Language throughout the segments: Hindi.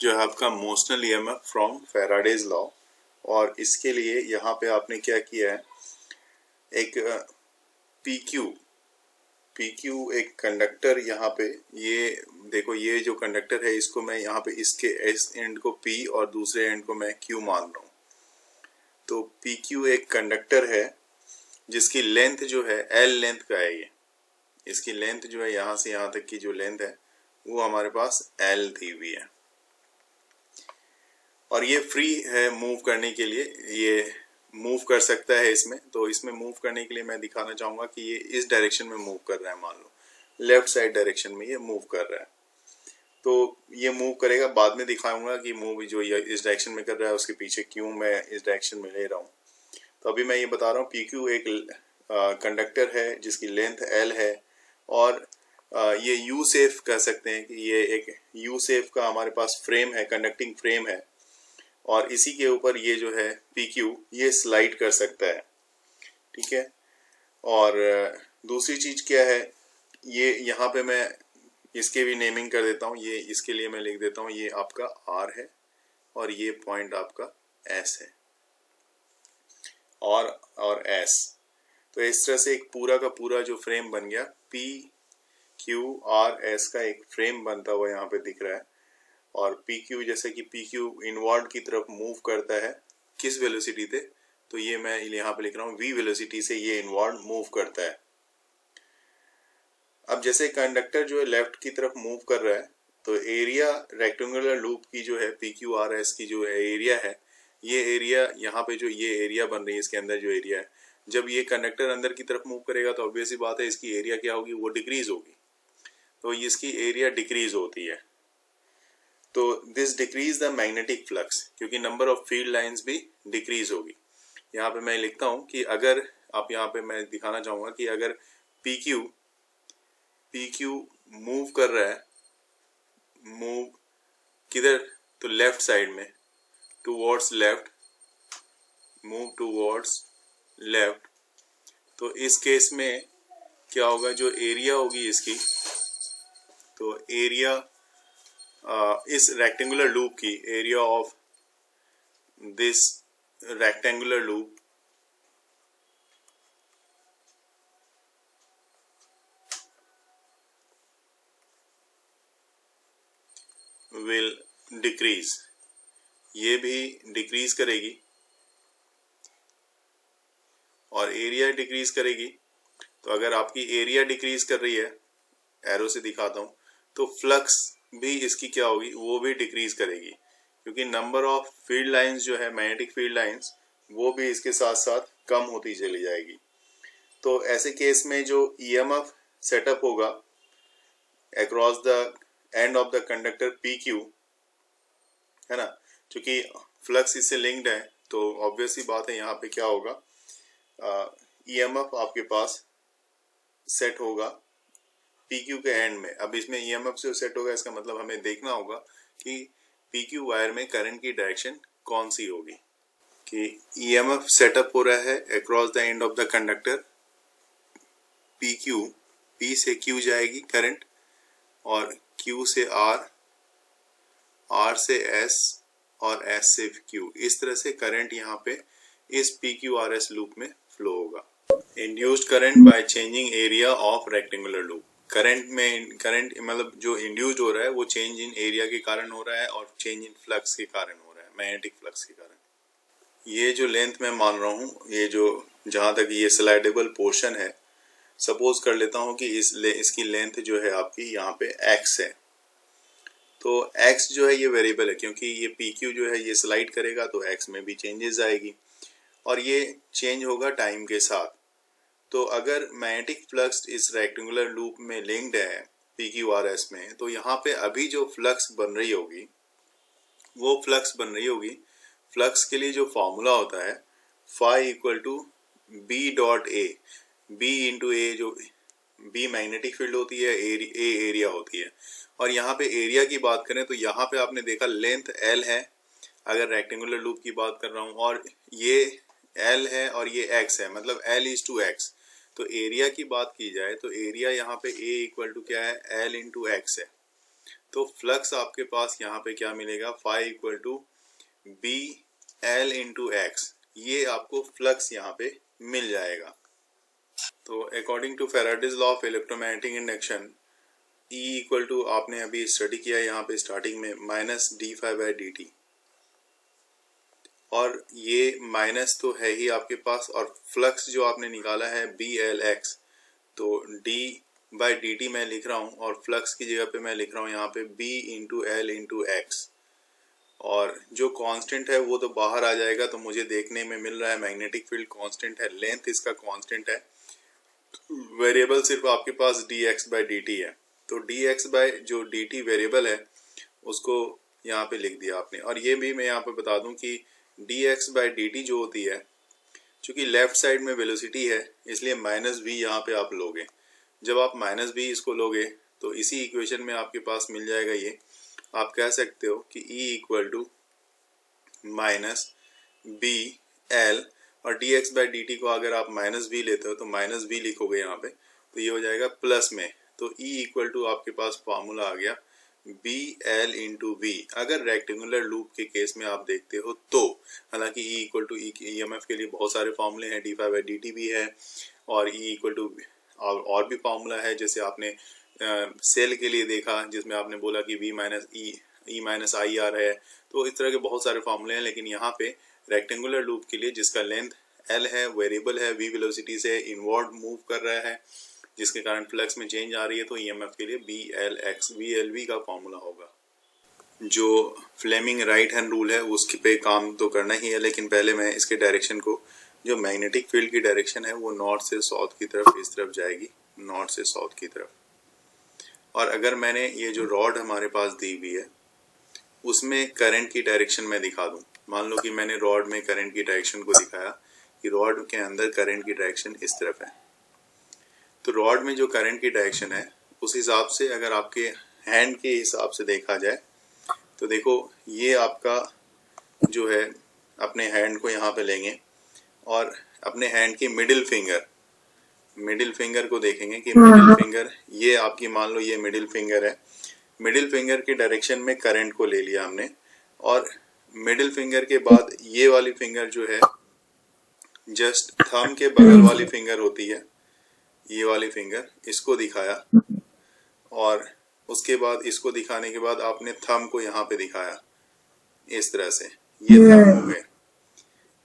जो है आपका motional EMF from Faraday's law. और इसके लिए यहाँ पे आपने क्या किया है, एक PQ एक कंडक्टर यहाँ पे, ये देखो ये जो कंडक्टर है इसको मैं यहाँ पे इसके इस एंड को P और दूसरे एंड को मैं Q मान रहा हूँ। तो PQ एक कंडक्टर है जिसकी लेंथ जो है L लेंथ का है। ये इसकी लेंथ जो है यहाँ से यहाँ तक की जो लेंथ है वो हमारे पास L दी हुई है और ये फ्री है मूव करने के लिए, ये मूव कर सकता है इसमें। तो इसमें मूव करने के लिए मैं दिखाना चाहूँगा कि ये इस डायरेक्शन में मूव कर रहा है, मान लो लेफ्ट साइड डायरेक्शन में ये मूव कर रहा है। तो ये मूव करेगा, बाद में दिखाऊंगा कि मूव जो ये इस डायरेक्शन में कर रहा है उसके पीछे क्यों मैं इस डायरेक्शन में ले रहा हूँ। तो अभी मैं ये बता रहा हूँ PQ एक कंडक्टर है जिसकी लेंथ L है और ये U सेफ कह सकते हैं कि ये एक U सेफ का हमारे पास फ्रेम है, कंडक्टिंग फ्रेम है और इसी के ऊपर ये जो है PQ ये स्लाइड कर सकता है, ठीक है। और दूसरी चीज क्या है, ये यहाँ पे मैं इसके भी नेमिंग कर देता हूँ। ये इसके लिए मैं लिख देता हूँ ये आपका R है और ये पॉइंट आपका S है और S। तो इस तरह से एक पूरा का पूरा जो फ्रेम बन गया, PQRS का एक फ्रेम बनता हुआ यहाँ पे दिख रहा है। और PQ जैसे कि PQ इनवर्ड की तरफ मूव करता है, किस वेलोसिटी पे, तो ये मैं यहाँ पे लिख रहा हूँ V वेलोसिटी से ये इनवर्ड मूव करता है। अब जैसे कंडक्टर जो है लेफ्ट की तरफ मूव कर रहा है तो एरिया रेक्टेंगुलर लूप की जो है PQRS की जो एरिया है, ये एरिया यहाँ पे जो ये एरिया बन रही है इसके अंदर जो एरिया है, जब ये कंडक्टर अंदर की तरफ मूव करेगा तो ऑब्वियस सी बात है इसकी एरिया क्या होगी, वो डिक्रीज होगी। तो इसकी एरिया डिक्रीज होती है। तो this decrease the magnetic flux, क्योंकि नंबर ऑफ फील्ड लाइंस भी डिक्रीज होगी। यहाँ पे मैं लिखता हूँ कि अगर आप यहाँ पे मैं दिखाना चाहूंगा कि अगर PQ मूव कर रहा है, मूव किधर, तो लेफ्ट साइड में, towards left, move towards left, तो इस केस में क्या होगा, जो एरिया होगी इसकी, तो एरिया इस रेक्टेंगुलर लूप की area of this rectangular loop will decrease, ये भी डिक्रीज करेगी और एरिया डिक्रीज करेगी। तो अगर आपकी एरिया डिक्रीज कर रही है, एरो से दिखाता हूं, तो फ्लक्स भी इसकी क्या होगी, वो भी डिक्रीज करेगी, क्योंकि नंबर ऑफ फील्ड लाइंस जो है, मैग्नेटिक फील्ड लाइंस, वो भी इसके साथ साथ कम होती चली जाएगी। तो ऐसे केस में जो EMF सेटअप होगा across the end of the conductor PQ, है ना, क्योंकि फ्लक्स इससे लिंक्ड है तो ऑब्वियस सी बात है यहाँ पे क्या होगा, EMF आपके पास सेट होगा PQ के एंड में। अब इसमें EMF से सेट होगा, इसका मतलब हमें देखना होगा कि PQ वायर में करंट की डायरेक्शन कौन सी होगी। कि EMF सेटअप हो रहा है across the end of the conductor PQ, P से Q जाएगी करंट और Q से R, R से S और S से Q, इस तरह से करंट यहाँ पे इस PQRS लूप में फ्लो होगा। Induced current by changing area of rectangular loop, current मतलब जो इंड्यूस्ड हो रहा है वो चेंज इन एरिया के कारण हो रहा है और चेंज इन फ्लक्स के कारण हो रहा है, मैग्नेटिक फ्लक्स के कारण। ये जो लेंथ मैं मान रहा हूँ, ये जो जहां तक ये स्लाइडेबल पोर्शन है, सपोज कर लेता हूँ कि इसकी लेंथ जो है आपकी यहाँ पे x है। तो x जो है ये वेरिएबल है, क्योंकि ये PQ जो है ये स्लाइड करेगा तो x में भी चेंजेस आएगी और ये चेंज होगा टाइम के साथ। तो अगर मैग्नेटिक फ्लक्स इस रेक्टेंगुलर लूप में लिंक्ड है PQRS में, तो यहाँ पे अभी जो फ्लक्स बन रही होगी वो फ्लक्स के लिए जो फॉर्मूला होता है phi equal to B dot A, B into A, जो B मैग्नेटिक फील्ड होती है, A एरिया होती है। और यहाँ पे एरिया की बात करें तो यहाँ पे आपने देखा लेंथ L है, अगर रेक्टेंगुलर लूप की बात कर रहा हूँ, और ये L है और ये X है, मतलब L इज टू X। तो एरिया की बात की जाए तो एरिया यहाँ पे A इक्वल टू क्या है, L इंटू X है। तो फ्लक्स आपके पास यहाँ पे क्या मिलेगा, phi equal to B L into X, ये आपको फ्लक्स यहाँ पे मिल जाएगा। तो according to Faraday's law of electromagnetic induction, E equal to आपने अभी स्टडी किया यहाँ पे स्टार्टिंग में minus D phi by D T, और ये माइनस तो है ही आपके पास, और फ्लक्स जो आपने निकाला है बी एल एक्स, तो डी बाई डी टी मैं लिख रहा हूँ, और फ्लक्स की जगह पे मैं लिख रहा हूँ यहाँ पे B into L into X, और जो कांस्टेंट है वो तो बाहर आ जाएगा। तो मुझे देखने में मिल रहा है मैग्नेटिक फील्ड कांस्टेंट है, लेंथ इसका कांस्टेंट है, वेरिएबल सिर्फ आपके पास D X by D T है। तो डी एक्स बाई जो डी टी वेरिएबल है उसको यहाँ पे लिख दिया आपने। और ये भी मैं यहाँ पे बता दूं कि D X by D T जो होती है, चूंकि लेफ्ट साइड में वेलोसिटी है इसलिए माइनस वी यहाँ पे आप लोगे। जब आप माइनस वी इसको लोगे तो इसी इक्वेशन में आपके पास मिल जाएगा ये, आप कह सकते हो कि E equal to minus B L, और D X by D T को अगर आप माइनस वी लेते हो तो माइनस वी लिखोगे यहाँ पे, तो ये हो जाएगा प्लस में। तो E इक्वल टू आपके पास फॉर्मूला आ गया बी एल इंटू वी, अगर रेक्टेंगुलर लूप के केस में आप देखते हो तो। हालांकि E equal to E M F के लिए बहुत सारे फॉर्मूले हैं, D phi by D T भी है, और E इक्वल टू और भी फॉर्मूला है, जैसे आपने सेल के लिए देखा जिसमें आपने बोला कि V minus E minus I R है। तो इस तरह के बहुत सारे फॉर्मूले हैं, लेकिन यहाँ पे रेक्टेंगुलर लूप के लिए जिसका लेंथ L है, वेरिएबल है, V वेलोसिटी से इनवर्ड मूव कर रहा है, जिसके कारण फ्लक्स में चेंज आ रही है, तो ईएमएफ के लिए B L X V L V का फॉर्मूला होगा। जो फ्लेमिंग राइट हैंड रूल है उसके पे काम तो करना ही है, लेकिन पहले मैं इसके डायरेक्शन को, जो मैग्नेटिक फील्ड की डायरेक्शन है वो नॉर्थ से साउथ की तरफ इस तरफ जाएगी, नॉर्थ से साउथ की तरफ। और अगर मैंने ये जो रॉड हमारे पास दी हुई है उसमें करंट की डायरेक्शन मैं दिखा दूं, मान लो कि मैंने रॉड में करंट की डायरेक्शन को दिखाया कि रॉड के अंदर करंट की डायरेक्शन इस तरफ है, तो रॉड में जो करंट की डायरेक्शन है उस हिसाब से अगर आपके हैंड के हिसाब से देखा जाए तो देखो ये आपका जो है, अपने हैंड को यहाँ पे लेंगे और अपने हैंड की मिडिल फिंगर को देखेंगे कि मिडिल फिंगर, ये आपकी मान लो ये मिडिल फिंगर है, मिडिल फिंगर की डायरेक्शन में करंट को ले लिया हमने, और मिडिल फिंगर के बाद ये वाली फिंगर जो है जस्ट थंब के बगल वाली फिंगर होती है, ये वाली फिंगर, इसको दिखाया, और उसके बाद इसको दिखाने के बाद आपने थंब को यहाँ पे दिखाया इस तरह से, ये थंब हो गए,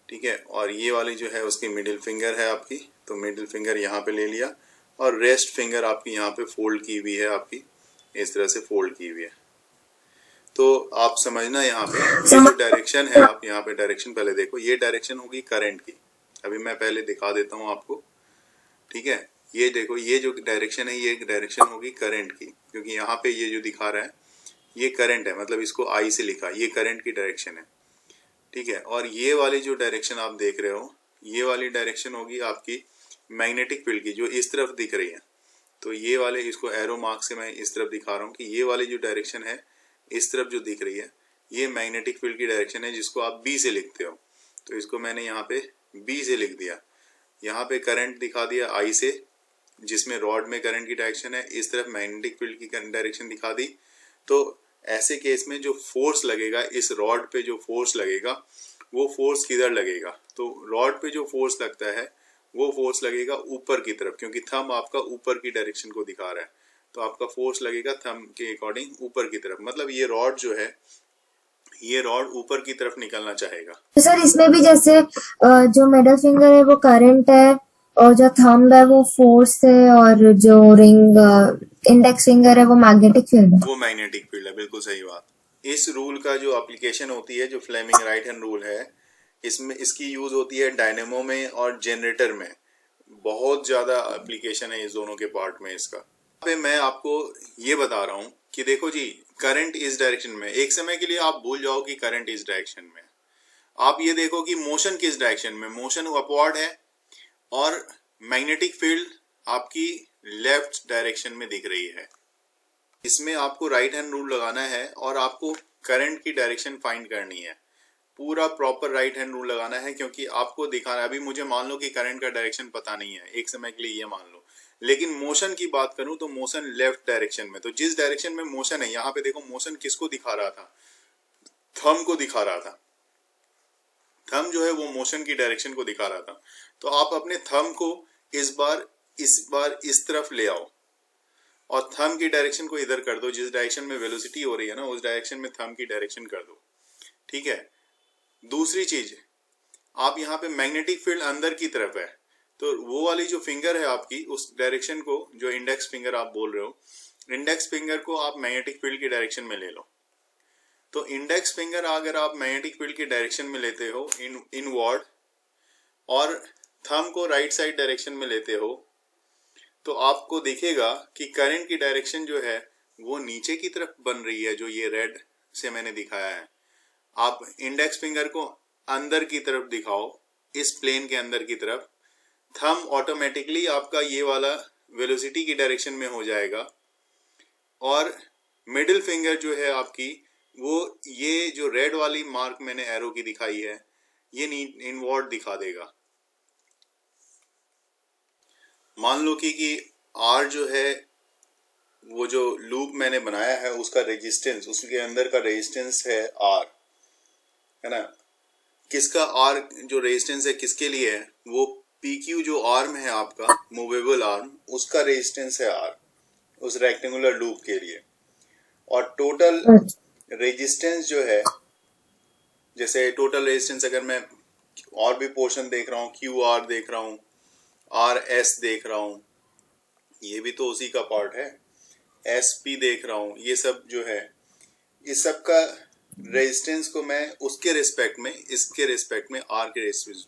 ठीक है। और ये वाली जो है उसकी मिडिल फिंगर है आपकी, तो मिडिल फिंगर यहाँ पे ले लिया, और रेस्ट फिंगर आपकी यहाँ पे फोल्ड की हुई है, आपकी इस तरह से फोल्ड की हुई है। तो आप समझना यहाँ पे ये जो डायरेक्शन है, आप यहाँ पे डायरेक्शन पहले देखो, ये डायरेक्शन होगी करंट की, अभी मैं पहले दिखा देता हूँ आपको, ठीक है। ये देखो ये जो डायरेक्शन है ये डायरेक्शन होगी करंट की, क्योंकि यहाँ पे ये जो दिखा रहा है ये करंट है, मतलब इसको आई से लिखा, ये करंट की डायरेक्शन है, ठीक है। और ये वाली जो डायरेक्शन आप देख रहे हो, ये वाली डायरेक्शन होगी आपकी मैग्नेटिक फील्ड की, जो इस तरफ दिख रही है। तो ये वाले, इसको एरो मार्क से मैं इस तरफ दिखा रहा हूँ कि ये वाली जो डायरेक्शन है इस तरफ जो दिख रही है ये मैग्नेटिक फील्ड की डायरेक्शन है, जिसको आप बी से लिखते हो। तो इसको मैंने यहाँ पे बी से लिख दिया, यहाँ पे करंट दिखा दिया आई से, जिसमें रॉड में करंट की डायरेक्शन है, इस तरफ मैग्नेटिक फील्ड की डायरेक्शन दिखा दी। तो ऐसे केस में जो फोर्स लगेगा इस रॉड पे, जो फोर्स लगेगा वो फोर्स किधर लगेगा, तो रॉड पे जो फोर्स लगता है वो फोर्स लगेगा ऊपर की तरफ, क्योंकि थंब आपका ऊपर की डायरेक्शन को दिखा रहा है, तो आपका फोर्स लगेगा थंब के अकॉर्डिंग ऊपर की तरफ, मतलब ये रॉड जो है ये रॉड ऊपर की तरफ निकलना चाहेगा। तो सर इसमें भी जैसे जो मिडिल फिंगर है वो करंट है, और जो थंब है वो फोर्स है, और जो रिंग इंडेक्स फिंगर है वो मैग्नेटिक फील्ड है। वो मैग्नेटिक फील्ड है, बिल्कुल सही बात। इस रूल का जो एप्लीकेशन होती है, जो फ्लेमिंग राइट हैंड रूल है, इसमें इसकी यूज होती है डायनेमो में और जनरेटर में, बहुत ज्यादा एप्लीकेशन है इस दोनों के पार्ट में इसका। पे मैं आपको ये बता रहा हूँ कि देखो जी, करंट इस डायरेक्शन में, एक समय के लिए आप भूल जाओ कि करंट इस डायरेक्शन में, आप ये देखो कि मोशन किस डायरेक्शन में, मोशन अपवर्ड है, और मैग्नेटिक फील्ड आपकी लेफ्ट डायरेक्शन में दिख रही है। इसमें आपको राइट हैंड रूल लगाना है और आपको करंट की डायरेक्शन फाइंड करनी है, पूरा प्रॉपर राइट हैंड रूल लगाना है, क्योंकि आपको दिखाना है। अभी मुझे मान लो कि करंट का डायरेक्शन पता नहीं है, एक समय के लिए ये मान लो, लेकिन मोशन की बात करूं तो मोशन लेफ्ट डायरेक्शन में, तो जिस डायरेक्शन में मोशन है, यहाँ पे देखो मोशन किसको दिखा रहा था, थंब को दिखा रहा था। थंब जो है वो मोशन की डायरेक्शन को दिखा रहा था। तो आप अपने थंब को इस बार इस तरफ ले आओ और थंब की डायरेक्शन को इधर कर दो, जिस डायरेक्शन में वेलोसिटी हो रही है ना उस डायरेक्शन में थंब की डायरेक्शन कर दो। ठीक है। दूसरी चीज, आप यहाँ पे मैग्नेटिक फील्ड अंदर की तरफ है, तो वो वाली जो फिंगर है आपकी, उस डायरेक्शन को, जो इंडेक्स फिंगर आप बोल रहे हो, इंडेक्स फिंगर को आप मैग्नेटिक फील्ड की डायरेक्शन में ले लो। तो इंडेक्स फिंगर अगर आप मैग्नेटिक फील्ड की डायरेक्शन में लेते हो इनवर्ड, और थंब को राइट साइड डायरेक्शन में लेते हो, तो आपको दिखेगा कि करंट की डायरेक्शन जो है वो नीचे की तरफ बन रही है, जो ये रेड से मैंने दिखाया है। आप इंडेक्स फिंगर को अंदर की तरफ दिखाओ, इस प्लेन के अंदर की तरफ, थंब ऑटोमेटिकली आपका ये वाला वेलोसिटी की डायरेक्शन में हो जाएगा, और मिडिल फिंगर जो है आपकी, वो ये जो रेड वाली मार्क मैंने एरो की दिखाई है, ये इनवर्ड दिखा देगा। मान लो कि R जो है, वो जो लूप मैंने बनाया है उसका रेजिस्टेंस, उसके अंदर का रेजिस्टेंस है R, है ना। किसका R जो रेजिस्टेंस है किसके लिए है, वो PQ जो आर्म है आपका, मूवेबल आर्म, उसका रेजिस्टेंस है R उस रेक्टेंगुलर लूप के लिए। और टोटल रेजिस्टेंस जो है, जैसे टोटल रेजिस्टेंस अगर मैं और भी पोर्शन देख रहा हूँ, QR देख रहा हूँ, RS देख रहा हूँ, ये भी तो उसी का पार्ट है, SP देख रहा हूँ, ये सब जो है, इस सब का रेजिस्टेंस को मैं उसके रिस्पेक्ट में, इसके रिस्पेक्ट में, R के रेजिस्टेंस,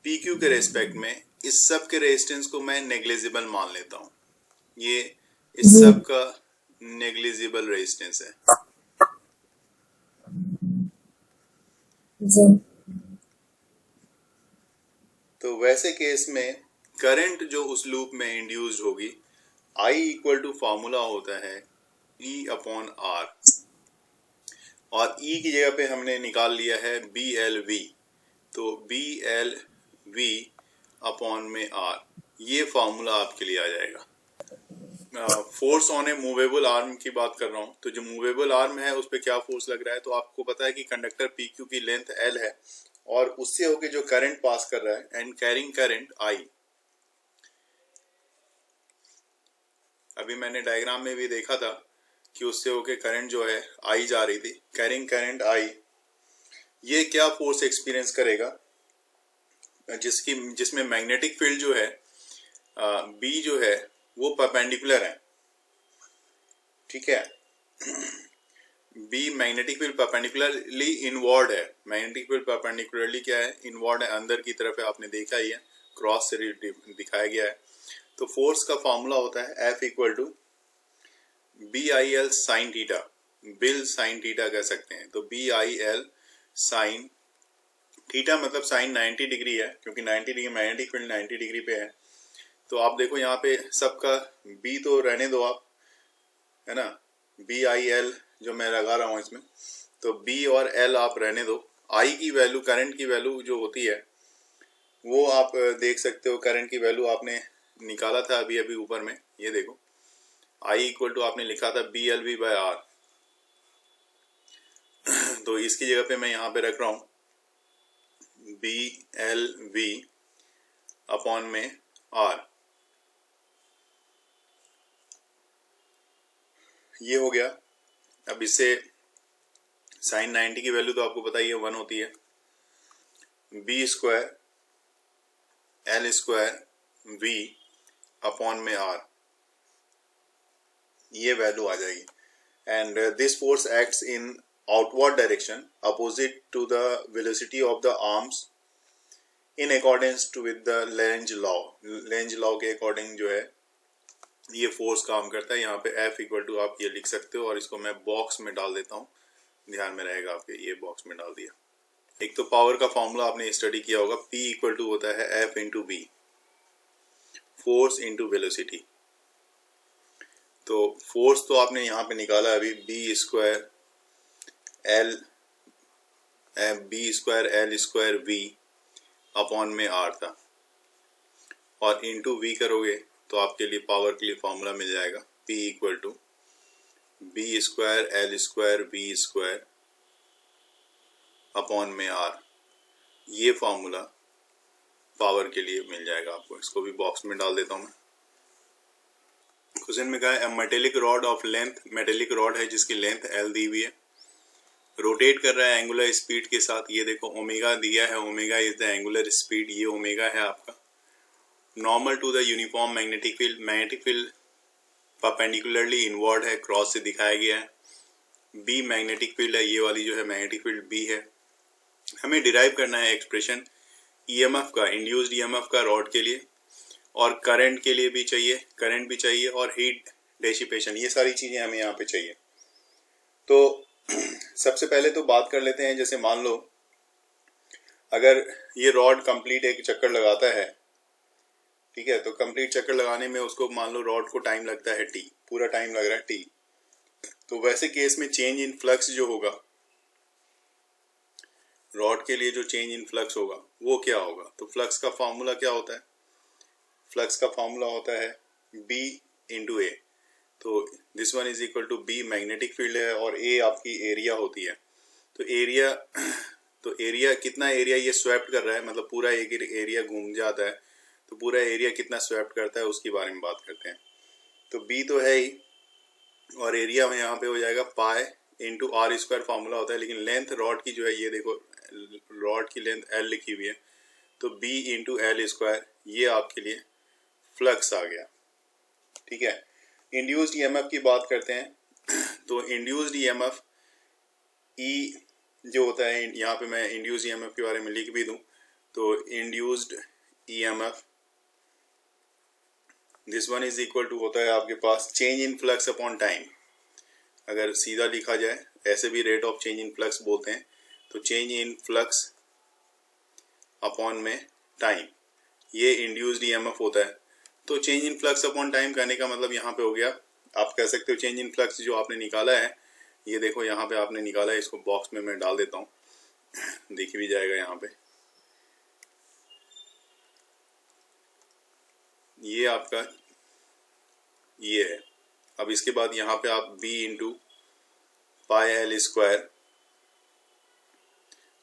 PQ के रेस्पेक्ट में, इस सब के रेजिस्टेंस को मैं नेग्लिजिबल मान लेता हूँ। ये इस सब का नेग्लिजिबल रेजिस्टेंस है। जी। तो वैसे केस में करंट जो उस लूप में इंड्यूस्ड होगी, I इक्वल टू फॉर्मूला होता है E अपॉन R, और E की जगह पे हमने निकाल लिया है BLV, तो BLV अपॉन में R, ये फॉर्मूला आपके लिए आ जाएगा। Force on A movable arm की बात कर रहा हूँ, तो जो मूवेबल आर्म है उस पर क्या फोर्स लग रहा है, तो आपको पता है कि कंडक्टर PQ की लेंथ L है, और उससे होके जो करंट पास कर रहा है, एंड कैरिंग करंट I। अभी मैंने डायग्राम में भी देखा था कि उससे होके करंट जो है I जा रही थी, कैरिंग करंट I। ये क्या फोर्स एक्सपीरियंस करेगा, जिसमें मैग्नेटिक फील्ड जो है B जो है वो परपेंडिकुलर है। ठीक है। B magnetic field perpendicularly inward है। मैग्नेटिक फील्ड परपेंडिकुलरली क्या है, इनवर्ड है, अंदर की तरफ है, आपने देखा ही है, क्रॉस से दिखाया गया है। तो फोर्स का फॉर्मूला होता है F equal to BIL sine theta, BIL sine theta कह सकते हैं। तो BIL साइन थीटा मतलब साइन 90 डिग्री है, क्योंकि 90 डिग्री मैग्नेटिक फील्ड 90 डिग्री पे है। तो आप देखो यहाँ पे सबका B तो रहने दो आप, है ना, BIL जो मैं लगा रहा हूँ इसमें, तो B और L आप रहने दो। I की वैल्यू, करंट की वैल्यू जो होती है वो आप देख सकते हो, करंट की वैल्यू आपने निकाला था अभी अभी ऊपर में, ये देखो I इक्वल टू आपने लिखा था BLV बाय R, तो इसकी जगह पे मैं यहाँ पे रख रहा हूँ BLV अपॉन में R। ये हो गया। अब इससे साइन 90 की वैल्यू तो आपको पता ही है 1 होती है, B square L square V upon में R, ये वैल्यू आ जाएगी। And this force acts in outward direction opposite to the velocity of the arms in accordance to with the Lenz law. Lenz law के अकॉर्डिंग जो है ये फोर्स काम करता है। यहाँ पे F इक्वल टू आप ये लिख सकते हो, और इसको मैं बॉक्स में डाल देता हूँ, ध्यान में रहेगा आपके, ये बॉक्स में डाल दिया। एक तो पावर का फॉर्मूला आपने स्टडी किया होगा, P इक्वल टू होता है F into V, force into velocity. तो फोर्स तो आपने यहाँ पे निकाला अभी, B square L square V upon में R था, और इंटू वी करोगे तो आपके लिए पावर के लिए फॉर्मूला मिल जाएगा P equal to B square L square V square upon में आर। ये फॉर्मूला पावर के लिए मिल जाएगा आपको। इसको भी बॉक्स में डाल देता हूँ मैं। क्वेश्चन में कहा है metallic rod of length, metallic rod है जिसकी लेंथ एल दी हुई है, रोटेट कर रहा है एंगुलर स्पीड के साथ। ये देखो ओमेगा दिया है, omega is the angular speed, ये ओमेगा है आपका। Normal to the uniform magnetic field, magnetic field perpendicularly inward है, क्रॉस से दिखाया गया है। बी मैग्नेटिक फील्ड है, ये वाली जो है मैग्नेटिक फील्ड बी है। हमें डिराइव करना है एक्सप्रेशन ईएमएफ का, इंड्यूस्ड ईएमएफ का रॉड के लिए, और करंट के लिए भी चाहिए, करंट भी चाहिए, और हीट डेसिपेशन, ये सारी चीजें हमें यहाँ पे चाहिए। तो सबसे पहले तो बात कर लेते हैं, जैसे मान लो अगर ये रॉड कंप्लीट एक चक्कर लगाता है, ठीक है, तो कंप्लीट चक्कर लगाने में उसको मान लो रॉड को टाइम लगता है टी, पूरा टाइम लग रहा है टी। तो वैसे केस में चेंज इन फ्लक्स जो होगा रॉड के लिए, जो चेंज इन फ्लक्स होगा वो क्या होगा? तो फ्लक्स का फॉर्मूला क्या होता है? फ्लक्स का फॉर्मूला होता है B इंटू ए। तो this one is equal to B magnetic field है और A आपकी एरिया होती है। तो एरिया कितना एरिया ये स्वेप्ट कर रहा है, मतलब पूरा एक एरिया घूम जाता है, तो पूरा एरिया कितना स्वेप्ट करता है उसके बारे में बात करते हैं। तो B तो है ही, और एरिया में यहाँ पे हो जाएगा pi into R square formula होता है। लेकिन लेंथ रॉड की जो है, ये देखो रॉड की लेंथ L लिखी हुई है, तो B इंटू एल स्क्वायर, ये आपके लिए फ्लक्स आ गया। ठीक है, इंड्यूस्ड ईएमएफ की बात करते हैं। तो इंड्यूस्ड ईएमएफ E जो होता है, यहाँ पे मैं इंड्यूस्ड ईएमएफ के बारे में लिख भी दूं, तो induced EMF this one is equal to होता है आपके पास change in flux upon time. अगर सीधा लिखा जाए, ऐसे भी rate of change in flux बोलते हैं, तो चेंज इन फ्लक्स अपॉन में टाइम, ये इंड्यूस्ड ईएमएफ होता है। तो change in flux upon time कहने का मतलब यहाँ पे हो गया, आप कह सकते हो चेंज इन फ्लक्स जो आपने निकाला है, ये देखो यहाँ पे आपने निकाला है, इसको बॉक्स में मैं डाल देता हूँ, दिख भी जाएगा यहाँ पे। ये आपका ये है। अब इसके बाद यहाँ पे आप B into pi L square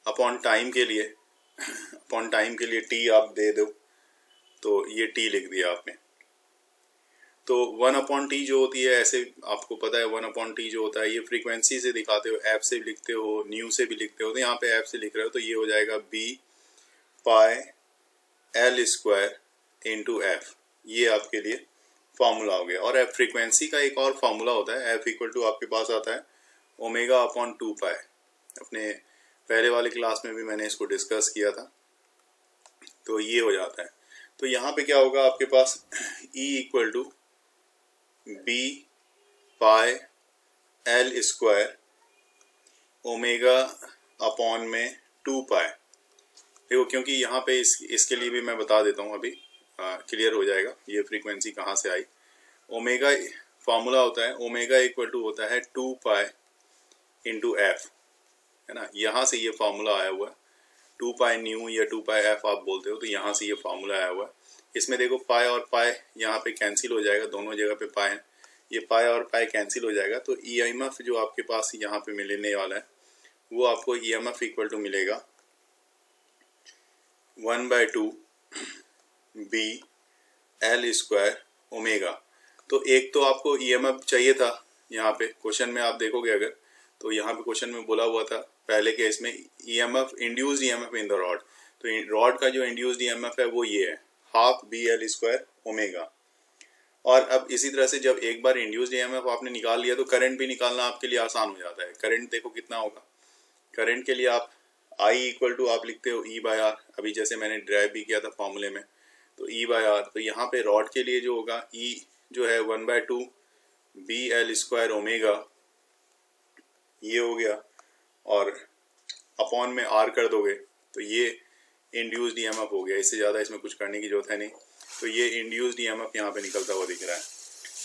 upon time के लिए T आप दे दो, तो ये T लिख दिया आपने। तो 1/T जो होती है, ऐसे आपको पता है 1/T जो होता है, ये फ्रीक्वेंसी से दिखाते हो, एफ से भी लिखते हो, न्यू से भी लिखते हो, तो यहाँ पे एफ से लिख रहे हो, तो ये हो जाएगा B पाई एल स्क्वायर इंटू एफ, ये आपके लिए फार्मूला हो गया। और एफ फ्रीक्वेंसी का एक और फार्मूला होता है, एफ इक्वल टू आपके पास आता है ओमेगा अपॉन 2 पाई। अपने पहले वाले क्लास में भी मैंने इसको डिस्कस किया था, तो ये हो जाता है। तो यहाँ पे क्या होगा आपके पास, E equal to B pi L square omega upon में 2 पाई। देखो, क्योंकि यहाँ पे इसके लिए भी मैं बता देता हूँ, अभी क्लियर हो जाएगा ये फ्रीक्वेंसी कहाँ से आई। ओमेगा फार्मूला होता है, ओमेगा इक्वल टू होता है 2 पाई इंटू एफ, है ना, यहाँ से ये फार्मूला आया हुआ है। 2 पाई न्यू या 2 पाई एफ आप बोलते हो, तो यहाँ से ये फार्मूला आया हुआ है। इसमें देखो पाई और पाई यहाँ पे कैंसिल हो जाएगा, दोनों जगह पे पाई है, ये पाई और पाई कैंसिल हो जाएगा। तो ईएमएफ जो आपके पास यहाँ पे मिलने वाला है, वो आपको ईएमएफ इक्वल टू मिलेगा 1/2 बी एल स्क्वायर ओमेगा। तो एक तो आपको ईएमएफ चाहिए था, यहाँ पे क्वेश्चन में आप देखोगे अगर, तो यहाँ पे क्वेश्चन में बोला हुआ था पहले केस में EMF, induced EMF in the rod. तो रॉड का जो इंड्यूस्ड ईएमएफ है वो ये है, half B L square omega. और अब इसी तरह से जब एक बार इंड्यूस्ड ईएमएफ आपने निकाल लिया, तो करंट भी निकालना आपके लिए आसान हो जाता है। करंट देखो कितना होगा, करंट के लिए आप I इक्वल टू आप लिखते हो E/R, अभी जैसे मैंने ड्राइव भी किया था फॉर्मूले में, तो E/R। तो यहाँ पे रॉड के लिए जो होगा, E जो है 1/2 बी एल स्क्वायर ओमेगा, ये हो गया, और अपॉन में R कर दोगे तो ये इंड्यूस्ड ईएमएफ हो गया। इससे ज़्यादा इसमें कुछ करने की जरूरत है नहीं। तो ये इंड्यूस्ड ईएमएफ यहाँ पे निकलता हुआ दिख रहा है।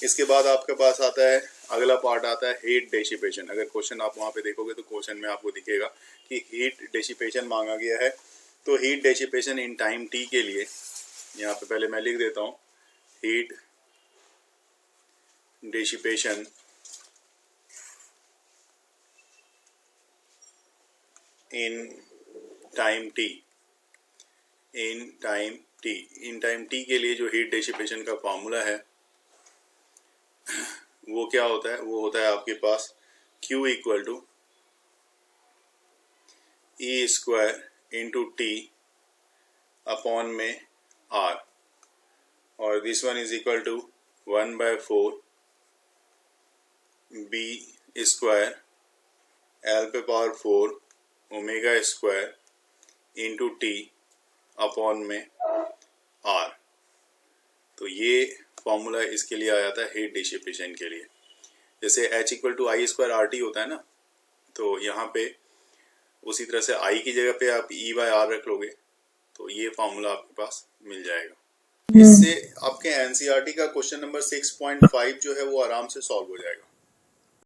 इसके बाद आपके पास आता है, अगला पार्ट आता है हीट डेसिपेशन। अगर क्वेश्चन आप वहाँ पे देखोगे तो क्वेश्चन में आपको दिखेगा कि हीट डेसिपेशन मांगा गया है। तो heat dissipation in time t के लिए यहाँ पे पहले मैं लिख देता हूँ heat dissipation in time T. In time T के लिए जो हीट डिसिपेशन का फॉर्मूला है वो क्या होता है, वो होता है आपके पास Q equal to E square into T upon में R, और this one is equal to 1/4 B square L पे power 4 omega square into T upon में R। तो ये फॉर्मूला इसके लिए आ जाता है हीट डिसिपेशन के लिए। जैसे H equal to I square R T होता है ना, तो यहाँ पे उसी तरह से I की जगह पे आप E/R रख लोगे तो ये फॉर्मूला आपके पास मिल जाएगा। इससे आपके एनसीईआरटी का क्वेश्चन नंबर 6.5 जो है वो आराम से सॉल्व हो जाएगा।